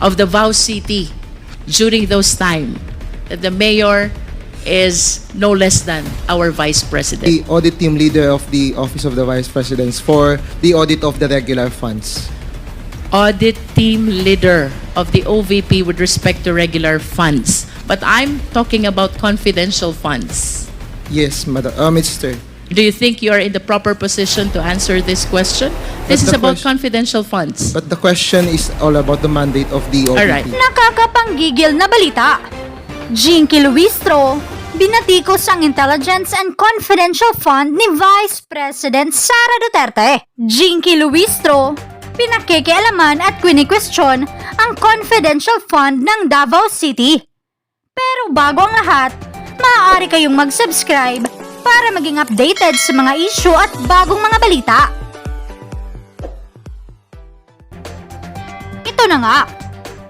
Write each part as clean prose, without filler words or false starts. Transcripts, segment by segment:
of Davao City during those time. The mayor is no less than our vice president. The audit team leader of the Office of the Vice Presidents for the audit of the regular funds. Audit team leader of the OVP with respect to regular funds. But I'm talking about confidential funds. Yes, Madam Minister. Do you think you are in the proper position to answer this question? This is about confidential funds. But the question is all about the mandate of the OVP. Alright. Nakakapanggigil na balita. Jinky Luistro, binatikos ang Intelligence and Confidential Fund ni Vice President Sara Duterte. Jinky Luistro, pinakikialaman at kwini-question ang Confidential Fund ng Davao City. Pero bago ang lahat, maaari kayong mag-subscribe para maging updated sa mga issue at bagong mga balita. Ito na nga,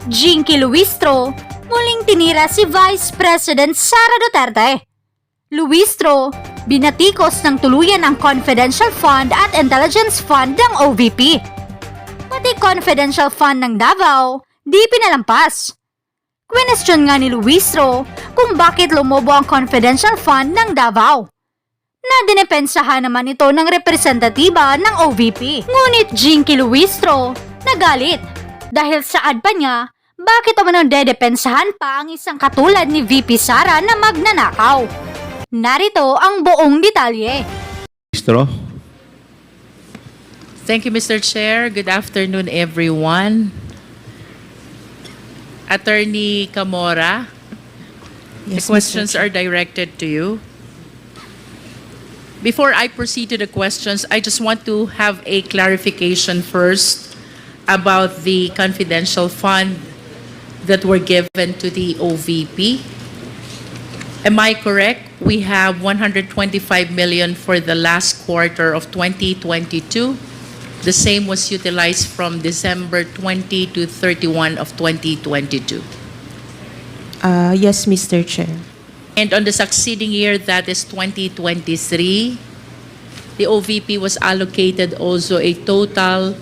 Jinky Luistro, muling tinira si Vice President Sara Duterte. Luistro, binatikos ng tuluyan ang Confidential Fund at Intelligence Fund ng OVP. Pati Confidential Fund ng Davao, di pinalampas. Question nga ni Luistro kung bakit lumobo ang Confidential Fund ng Davao. Na dinepensahan naman ito ng representatiba ng OVP. Ngunit Jinky Luistro nagalit dahil saad pa niya bakit naman dedepensahan pa ang isang katulad ni VP Sara na magnanakaw. Narito ang buong detalye. Luistro. Thank you, Mr. Chair. Good afternoon, everyone. Attorney Camora, the questions are directed to you. Before I proceed to the questions, I just want to have a clarification first about the confidential fund that were given to the OVP. Am I correct? We have 125 million for the last quarter of 2022. The same was utilized from December 20 to 31 of 2022. Yes, Mr. Chair. And on the succeeding year, that is 2023, the OVP was allocated also a total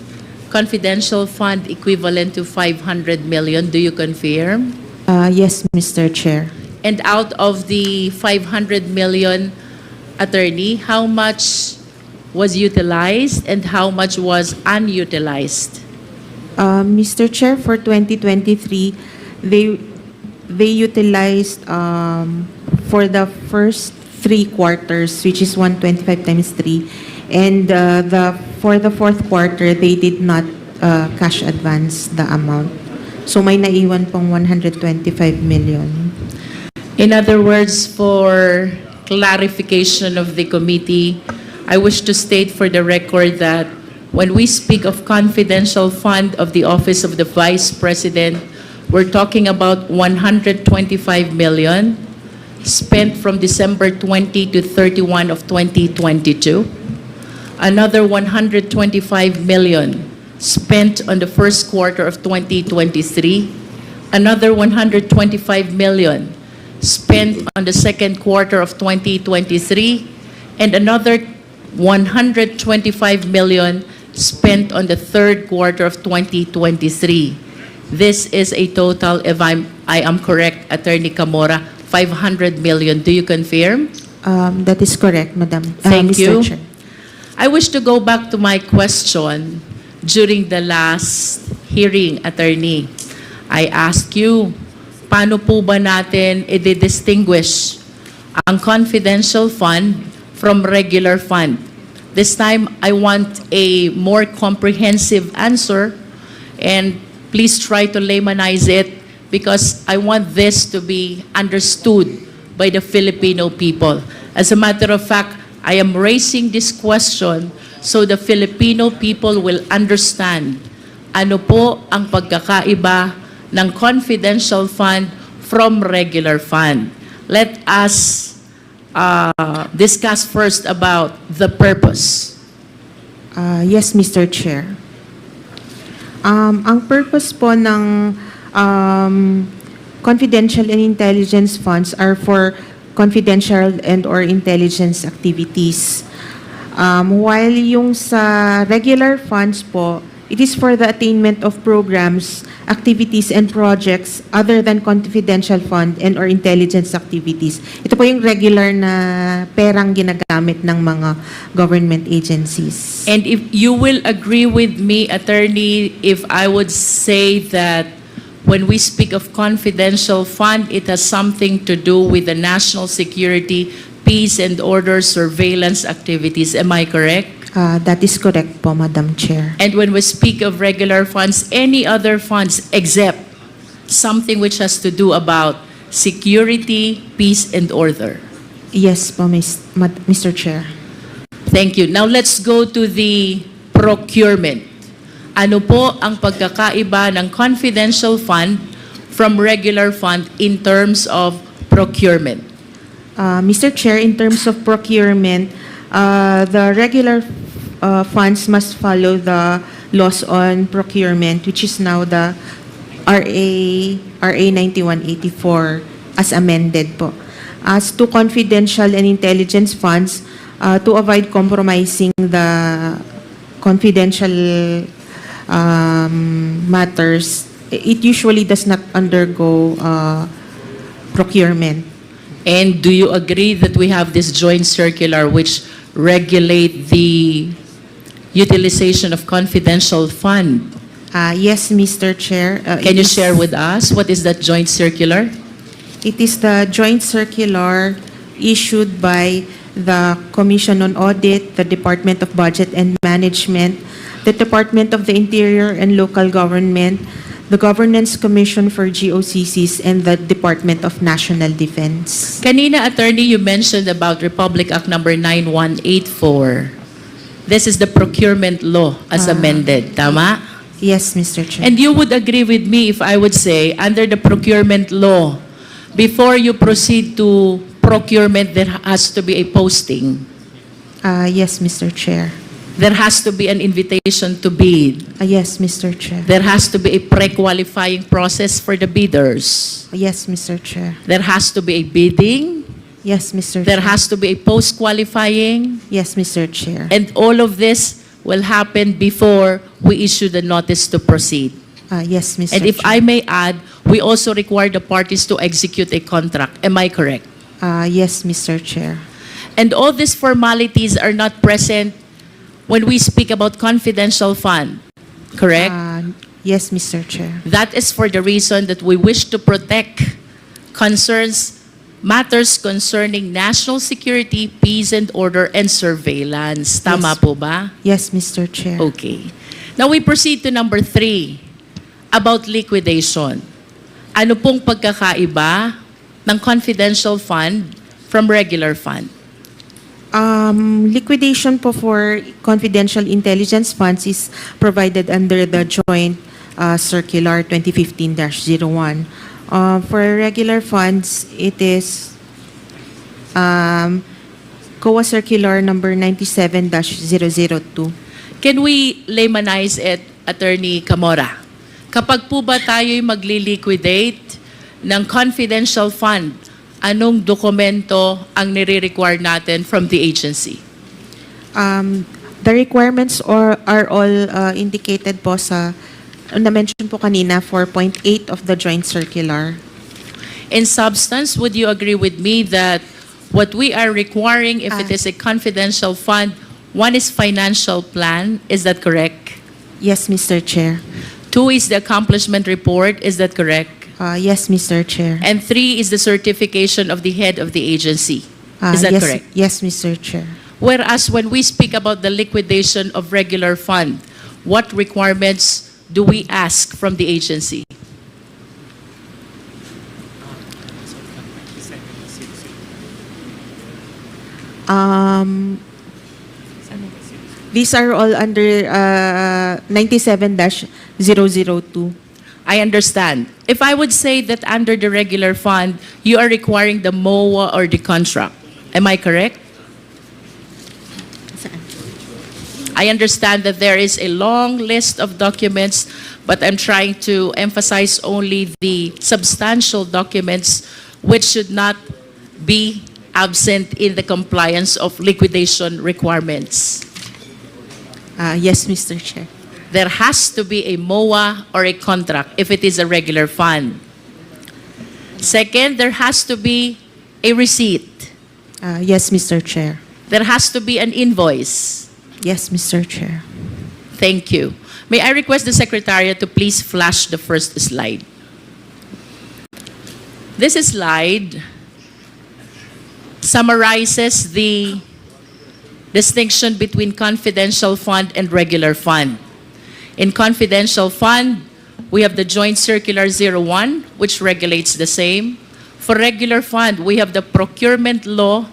confidential fund equivalent to 500 million. Do you confirm? Yes, Mr. Chair. And out of the 500 million, attorney, how much was utilized and how much was unutilized? Mr. Chair, for 2023, they utilized for the first 3 quarters, which is 125 times 3, and for the fourth quarter, they did not cash advance the amount. So may naiwan pong 125 million. In other words, for clarification of the committee, I wish to state for the record that when we speak of confidential fund of the Office of the Vice President, we're talking about 125 million spent from December 20 to 31 of 2022. Another 125 million spent on the first quarter of 2023. Another 125 million spent on the second quarter of 2023. And another 125 million spent on the third quarter of 2023. This is a total, if I am correct, Attorney Camora, 500 million. Do you confirm? That is correct, Madam. Thank Mr. you. Chair. I wish to go back to my question during the last hearing, Attorney. I asked you, paano po ba natin i-distinguish ang confidential fund from regular fund? This time, I want a more comprehensive answer, and please try to laymanize it because I want this to be understood by the Filipino people. As a matter of fact, I am raising this question so the Filipino people will understand ano po ang pagkakaiba ng confidential fund from regular fund. Let us discuss first about the purpose. Yes, Mr. Chair. Ang purpose po ng confidential and intelligence funds are for confidential and or intelligence activities. While yung sa regular funds po, It is for the attainment of programs, activities, and projects other than confidential fund and or intelligence activities. Ito po yung regular na perang ginagamit ng mga government agencies. And if you will agree with me, Attorney, if I would say that when we speak of confidential fund, it has something to do with the national security, peace and order surveillance activities. Am I correct? That is correct po, Madam Chair. And when we speak of regular funds, any other funds except something which has to do about security, peace, and order. Yes po, Mr. Chair. Thank you. Now let's go to the procurement. Ano po ang pagkakaiba ng confidential fund from regular fund in terms of procurement? Mr. Chair, in terms of procurement, the regular funds must follow the laws on procurement, which is now the RA 9184 as amended po. As to confidential and intelligence funds, to avoid compromising the confidential matters, it usually does not undergo procurement. And do you agree that we have this joint circular which regulate the utilization of confidential fund? Yes, Mr. Chair. Can you share with us what is that joint circular? It is the joint circular issued by the Commission on Audit, the Department of Budget and Management, the Department of the Interior and Local Government, the Governance Commission for GOCCs, and the Department of National Defense. Kanina, Attorney, you mentioned about Republic Act number 9184. This is the procurement law as amended, tama? Yes, Mr. Chair. And you would agree with me if I would say, under the procurement law, before you proceed to procurement, there has to be a posting. Yes, Mr. Chair. There has to be an invitation to bid. Yes, Mr. Chair. There has to be a pre-qualifying process for the bidders. Yes, Mr. Chair. There has to be a bidding. Yes, Mr. There Chair. has to be a post-qualifying. Yes, Mr. Chair. And all of this will happen before we issue the notice to proceed. Yes, Mr. And if Chair. I may add, we also require the parties to execute a contract. Am I correct? Yes, Mr. Chair. And all these formalities are not present when we speak about confidential fund. Correct? Yes, Mr. Chair. That is for the reason that we wish to protect matters concerning national security, peace and order, and surveillance. Tama Yes. po ba? Yes, Mr. Chair. Okay. Now we proceed to number 3, about liquidation. Ano pong pagkakaiba ng confidential fund from regular fund? Liquidation po for confidential intelligence funds is provided under the joint circular 2015-01. For regular funds, it is COA circular number 97-002. Can we laymanize it, Attorney Camora? Kapag po ba tayo'y magli-liquidate ng confidential fund, anong dokumento ang nire-require natin from the agency? The requirements are all indicated po sa na-mention po kanina, 4.8 of the joint circular. In substance, would you agree with me that what we are requiring, if it is a confidential fund, one is financial plan, is that correct? Yes, Mr. Chair. 2 is the accomplishment report, is that correct? Yes, Mr. Chair. And 3 is the certification of the head of the agency. Is that yes, correct? Yes, Mr. Chair. Whereas when we speak about the liquidation of regular fund, what requirements do we ask from the agency? These are all under 97-002. I understand. If I would say that under the regular fund, you are requiring the MOA or the contract, am I correct? I understand that there is a long list of documents, but I'm trying to emphasize only the substantial documents which should not be absent in the compliance of liquidation requirements. Yes, Mr. Chair. there has to be a MOA or a contract if it is a regular fund. Second, there has to be a receipt. Yes, Mr. Chair. There has to be an invoice. Yes, Mr. Chair. Thank you. May I request the Secretariat to please flash the first slide. This slide summarizes the distinction between confidential fund and regular fund. In confidential fund, we have the Joint Circular 01, which regulates the same. For regular fund, we have the Procurement Law,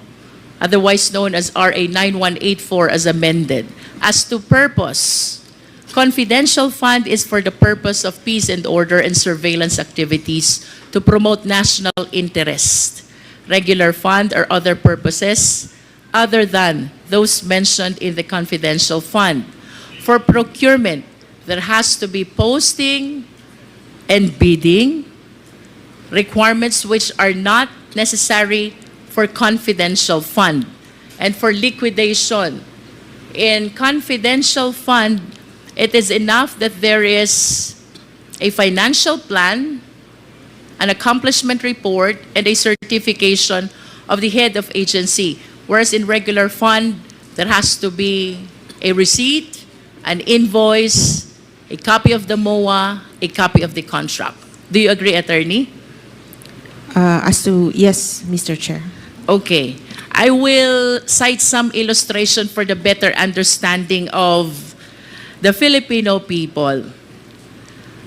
otherwise known as RA 9184 as amended. As to purpose, confidential fund is for the purpose of peace and order and surveillance activities to promote national interest. Regular fund are other purposes other than those mentioned in the confidential fund. For procurement, there has to be posting and bidding, requirements which are not necessary for confidential fund. And for liquidation, in confidential fund, it is enough that there is a financial plan, an accomplishment report, and a certification of the head of agency. Whereas in regular fund, there has to be a receipt, an invoice, a copy of the MOA, a copy of the contract. Do you agree, Attorney? Yes, Mr. Chair. Okay. I will cite some illustration for the better understanding of the Filipino people.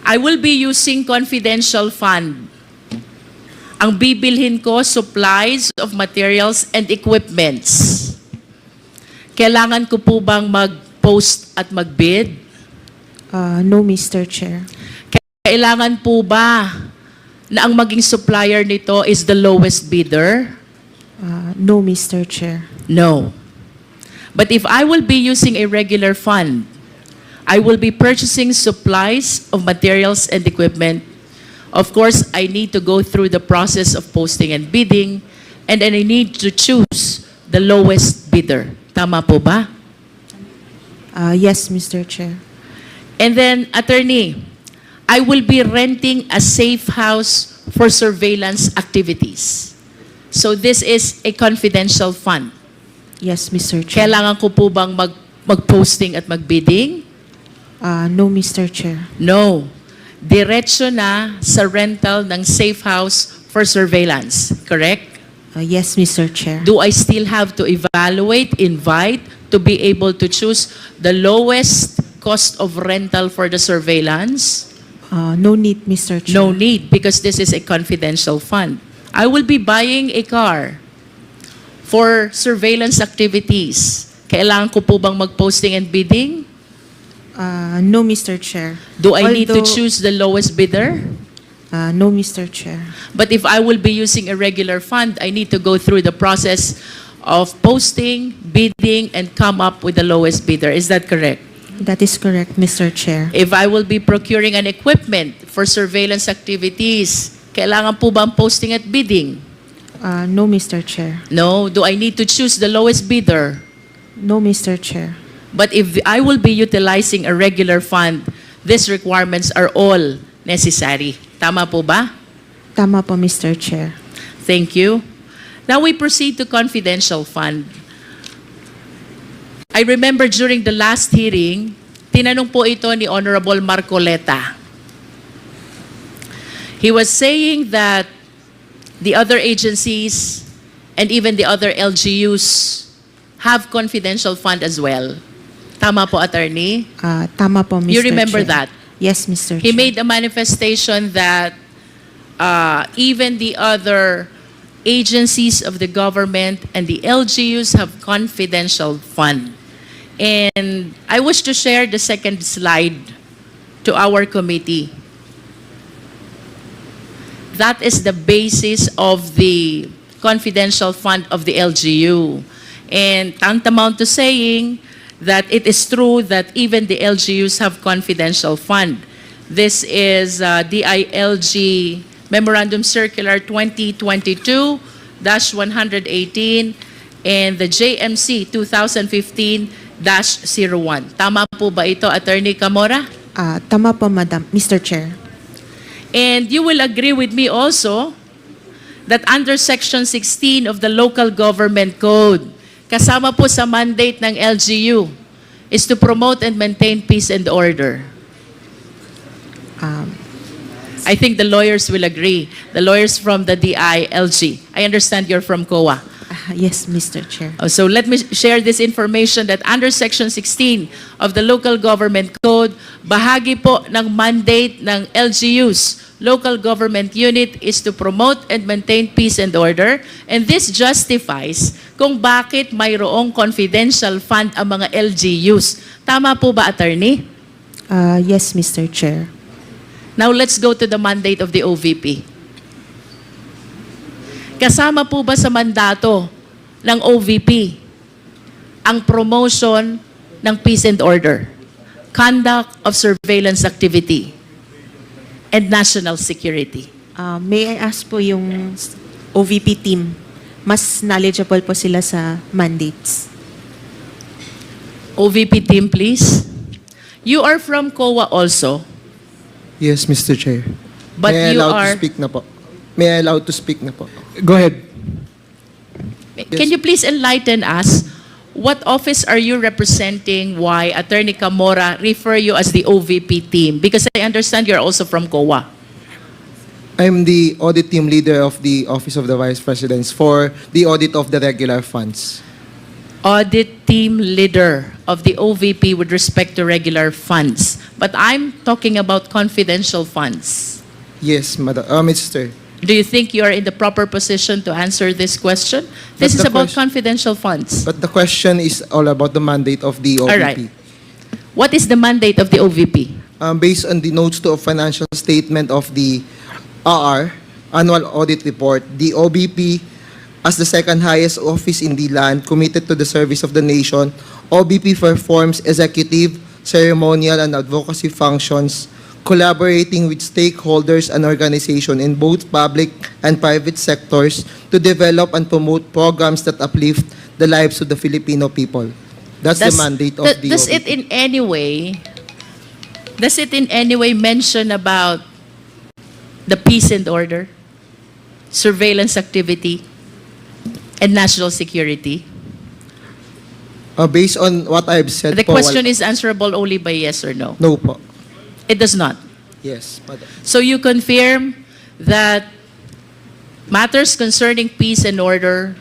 I will be using confidential fund. Ang bibilhin ko, supplies of materials and equipments. Kailangan ko po bang mag-post at mag-bid? No, Mr. Chair. Kailangan po ba na ang maging supplier nito is the lowest bidder? No, Mr. Chair. No. But if I will be using a regular fund, I will be purchasing supplies of materials and equipment. Of course, I need to go through the process of posting and bidding, and then I need to choose the lowest bidder. Tama po ba? Yes, Mr. Chair. And then, Attorney, I will be renting a safe house for surveillance activities. So this is a confidential fund. Yes, Mr. Chair. Kailangan ko po bang mag-posting at mag-bidding? No, Mr. Chair. No. Diretso na sa rental ng safe house for surveillance. Correct? Yes, Mr. Chair. Do I still have to evaluate, invite, to be able to choose the lowest cost of rental for the surveillance? No need, Mr. Chair. No need, because this is a confidential fund. I will be buying a car for surveillance activities. Kailangan ko po bang mag-posting and bidding? No, Mr. Chair. Do I need to Although- choose the lowest bidder? No, Mr. Chair. But if I will be using a regular fund, I need to go through the process of posting, bidding, and come up with the lowest bidder. Is that correct? That is correct, Mr. Chair. If I will be procuring an equipment for surveillance activities, kailangan po ba ang posting at bidding? No, Mr. Chair. No. Do I need to choose the lowest bidder? No, Mr. Chair. But if I will be utilizing a regular fund, these requirements are all necessary. Tama po ba? Tama po, Mr. Chair. Thank you. Now we proceed to confidential fund. I remember during the last hearing, tinanong po ito ni Honorable Marcoleta. He was saying that the other agencies and even the other LGUs have confidential fund as well. Tama po, Attorney? Tama po, Mr. You remember Chair. that? Yes, Mr. He Chair. made a manifestation that even the other agencies of the government and the LGUs have confidential fund. And I wish to share the second slide to our committee. That is the basis of the confidential fund of the LGU. And tantamount to saying that it is true that even the LGUs have confidential fund. This is DILG Memorandum Circular 2022-118 and the JMC 2015 Tama po ba ito, Attorney Camora? Tama po, Madam, Mr. Chair. And you will agree with me also that under Section 16 of the Local Government Code, kasama po sa mandate ng LGU, is to promote and maintain peace and order. I think the lawyers will agree. The lawyers from the DILG. I understand you're from COA. Yes, Mr. Chair. So let me share this information that under Section 16 of the Local Government Code, bahagi po ng mandate ng LGUs, Local Government Unit, is to promote and maintain peace and order. And this justifies kung bakit mayroong confidential fund ang mga LGUs. Tama po ba, Attorney? Yes, Mr. Chair. Now let's go to the mandate of the OVP. Kasama po ba sa mandato ng OVP ang promotion ng peace and order, conduct of surveillance activity, and national security? May I ask po yung OVP team, mas knowledgeable po sila sa mandates. OVP team, please. You are from COA also, Yes, Mr. Chair. but May I you allowed are... to speak na po? May I allowed to speak na po? Go ahead. Can you please enlighten us, what office are you representing, why Attorney Camora refer you as the OVP team? Because I understand you're also from COA. I'm the audit team leader of the Office of the Vice Presidents for the audit of the regular funds. Audit team leader of the OVP with respect to regular funds. But I'm talking about confidential funds. Yes, Madam, Mr. Do you think you are in the proper position to answer this question? This is But the about question- confidential funds. But the question is all about the mandate of the OVP. All right. What is the mandate of the OVP? Based on the notes to a financial statement of the AR, Annual Audit Report, the OVP, as the second highest office in the land committed to the service of the nation, OVP performs executive, ceremonial, and advocacy functions, collaborating with stakeholders and organizations in both public and private sectors to develop and promote programs that uplift the lives of the Filipino people. That's the mandate of the Does OVP. it in any way mention about the peace and order, surveillance activity, and national security? Based on what I've said The po, question is answerable only by yes or no. no po. It does not. Yes, Madam. So you confirm that matters concerning peace and order,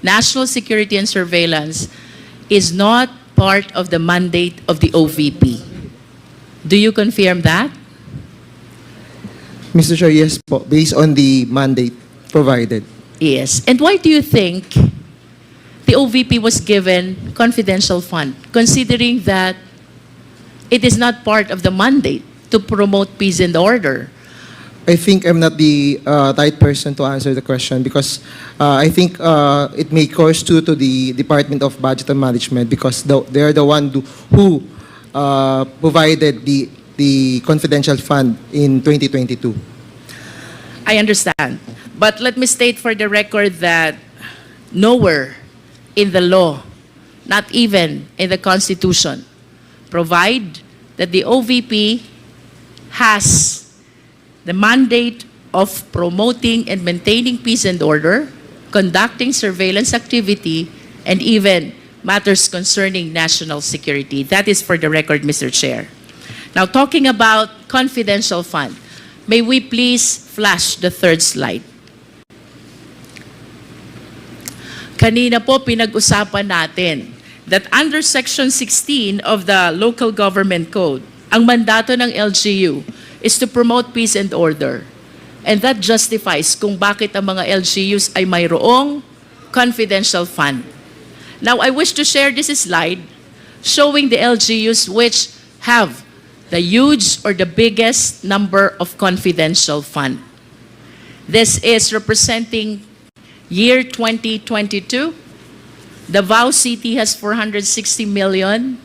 national security and surveillance is not part of the mandate of the OVP. Do you confirm that? Mr. Chair, yes po, based on the mandate provided. Yes. And why do you think the OVP was given confidential fund, considering that it is not part of the mandate to promote peace and order? I think I'm not the right person to answer the question because I think it may course to the Department of Budget and Management because they're the one who provided the confidential fund in 2022. I understand. But let me state for the record that nowhere in the law, not even in the Constitution, provide that the OVP has the mandate of promoting and maintaining peace and order, conducting surveillance activity, and even matters concerning national security. That is for the record, Mr. Chair. Now, talking about confidential fund, may we please flash the third slide? Kanina po pinag-usapan natin that under Section 16 of the Local Government Code, ang mandato ng LGU is to promote peace and order. And that justifies kung bakit ang mga LGUs ay mayroong confidential fund. Now, I wish to share this slide showing the LGUs which have the huge or the biggest number of confidential fund. This is representing year 2022. Davao City has 460 million.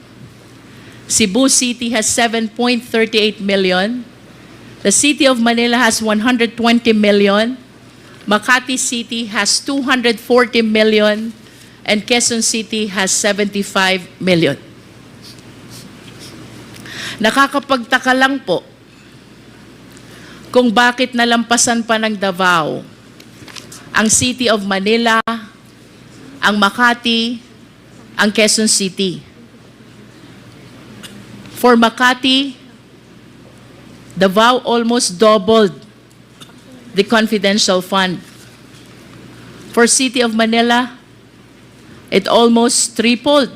Cebu City has 7.38 million. The City of Manila has 120 million. Makati City has 240 million. and Quezon City has 75 million. Nakakapagtaka lang po kung bakit nalampasan pa ng Davao ang City of Manila, ang Makati, ang Quezon City. For Makati, Davao almost doubled the confidential fund. For City of Manila, it almost tripled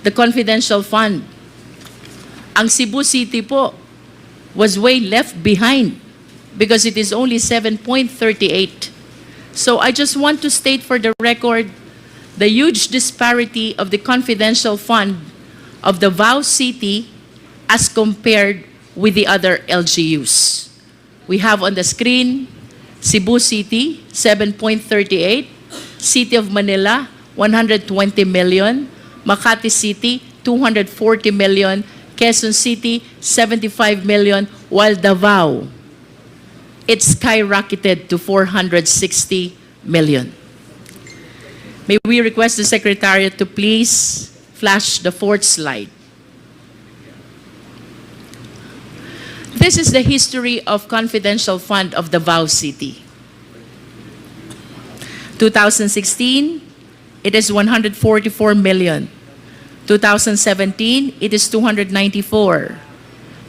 the confidential fund. Ang Cebu City po was way left behind because it is only 7.38. So I just want to state for the record the huge disparity of the confidential fund of Davao City as compared with the other LGUs. We have on the screen Cebu City, 7.38, City of Manila, 120 million, Makati City, 240 million, Quezon City, 75 million, while Davao, it skyrocketed to 460 million. May we request the Secretariat to please flash the fourth slide. This is the history of confidential fund of Davao City. 2016, it is 144 million. 2017, it is 294.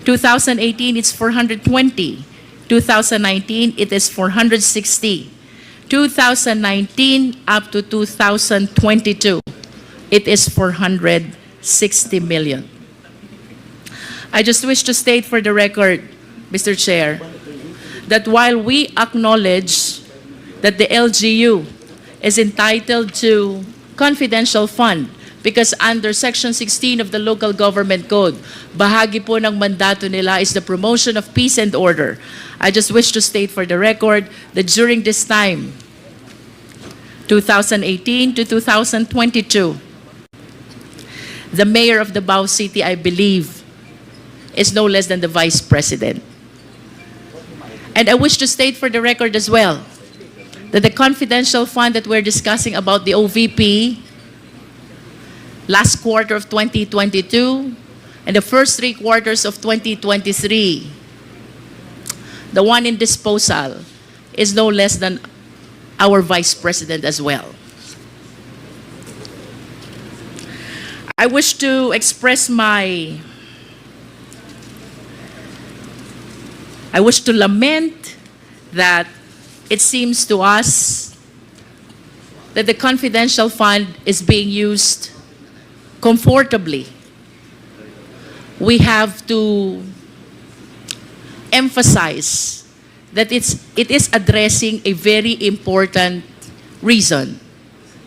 2018, it's 420. 2019, it is 460. 2019 up to 2022, it is 460 million. I just wish to state for the record, Mr. Chair, that while we acknowledge that the LGU is entitled to confidential fund because under Section 16 of the Local Government Code, bahagi po ng mandato nila is the promotion of peace and order. I just wish to state for the record that during this time, 2018 to 2022, the mayor of Davao City, I believe, is no less than the vice president. And I wish to state for the record as well that the confidential fund that we're discussing about the OVP last quarter of 2022 and the first 3 quarters of 2023, the one in disposal is no less than our vice president as well. I wish to express I wish to lament that it seems to us that the confidential fund is being used comfortably. We have to emphasize that it is addressing a very important reason,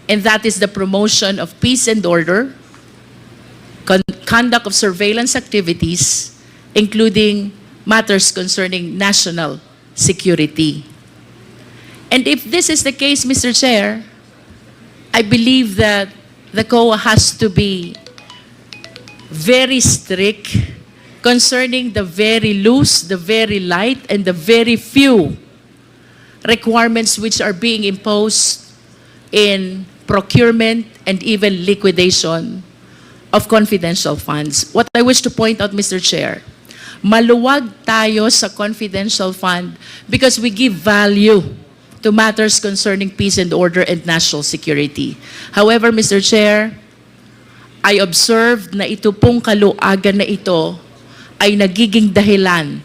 and that is the promotion of peace and order, conduct of surveillance activities, including matters concerning national security. And if this is the case, Mr. Chair, I believe that the COA has to be very strict concerning the very loose, the very light, and the very few requirements which are being imposed in procurement and even liquidation of confidential funds. What I wish to point out, Mr. Chair, maluwag tayo sa confidential fund because we give value to matters concerning peace and order and national security. However, Mr. Chair, I observed na ito pong kaluagan na ito ay nagiging dahilan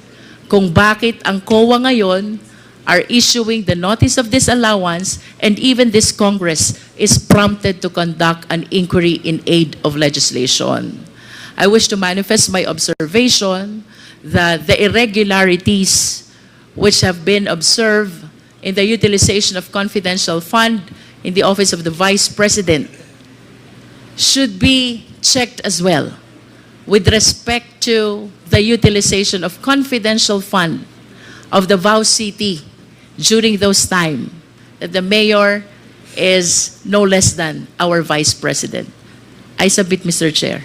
kung bakit ang COA ngayon are issuing the notice of disallowance, and even this Congress is prompted to conduct an inquiry in aid of legislation. I wish to manifest my observation that the irregularities which have been observed in the utilization of confidential fund in the office of the Vice President should be checked as well with respect to the utilization of confidential fund of the Davao City during those time that the mayor is no less than our Vice President. I submit, Mr. Chair.